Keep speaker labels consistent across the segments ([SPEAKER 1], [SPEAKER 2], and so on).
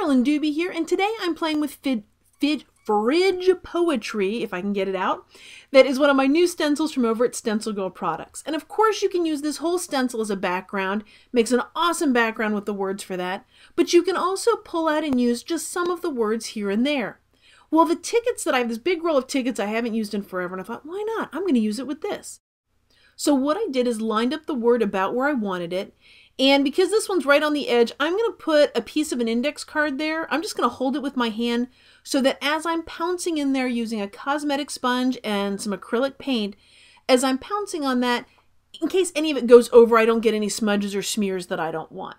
[SPEAKER 1] Carolyn Dube here, and today I'm playing with Fridge Poetry, if I can get it out. That is one of my new stencils from over at Stencil Girl Products. And of course you can use this whole stencil as a background. Makes an awesome background with the words for that. But you can also pull out and use just some of the words here and there. Well, the tickets that I have, this big roll of tickets I haven't used in forever, and I thought, why not? I'm going to use it with this. So what I did is lined up the word about where I wanted it. And because this one's right on the edge, I'm going to put a piece of an index card there. I'm just going to hold it with my hand so that as I'm pouncing in there using a cosmetic sponge and some acrylic paint, as I'm pouncing on that, in case any of it goes over, I don't get any smudges or smears that I don't want.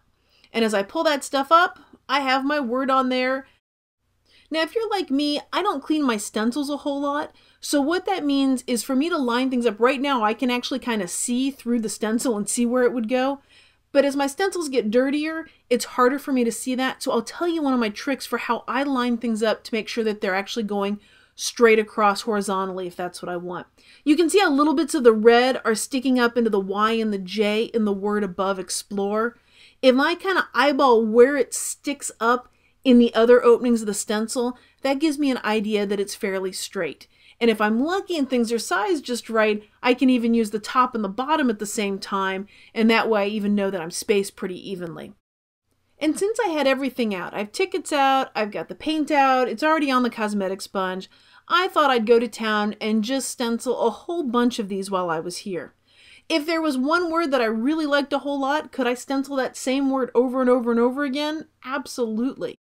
[SPEAKER 1] And as I pull that stuff up, I have my word on there. Now, if you're like me, I don't clean my stencils a whole lot. So what that means is for me to line things up right now, I can actually kind of see through the stencil and see where it would go. But as my stencils get dirtier, it's harder for me to see that. So I'll tell you one of my tricks for how I line things up to make sure that they're actually going straight across horizontally if that's what I want. You can see how little bits of the red are sticking up into the Y and the J in the word above explore. If I kind of eyeball where it sticks up in the other openings of the stencil, that gives me an idea that it's fairly straight. And if I'm lucky and things are sized just right, I can even use the top and the bottom at the same time, and that way I even know that I'm spaced pretty evenly. And since I had everything out, I have tickets out, I've got the paint out, it's already on the cosmetic sponge, I thought I'd go to town and just stencil a whole bunch of these while I was here. If there was one word that I really liked a whole lot, could I stencil that same word over and over and over again? Absolutely.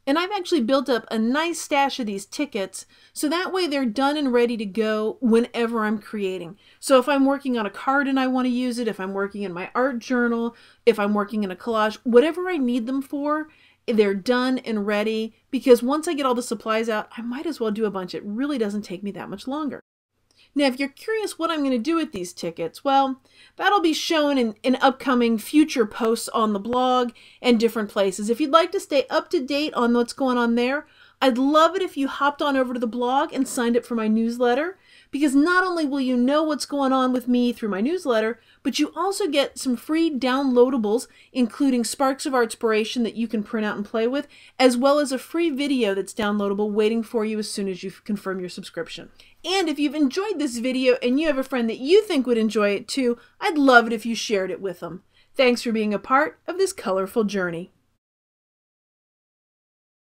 [SPEAKER 1] And I've actually built up a nice stash of these tickets, so that way they're done and ready to go whenever I'm creating. So if I'm working on a card and I want to use it, if I'm working in my art journal, if I'm working in a collage, whatever I need them for, they're done and ready, because once I get all the supplies out, I might as well do a bunch. It really doesn't take me that much longer. Now, if you're curious what I'm going to do with these tickets, well, that'll be shown in upcoming future posts on the blog and different places. If you'd like to stay up to date on what's going on there, I'd love it if you hopped on over to the blog and signed up for my newsletter, because not only will you know what's going on with me through my newsletter, but you also get some free downloadables, including sparks of artspiration that you can print out and play with, as well as a free video that's downloadable waiting for you as soon as you confirm your subscription. And if you've enjoyed this video and you have a friend that you think would enjoy it too, I'd love it if you shared it with them. Thanks for being a part of this colorful journey.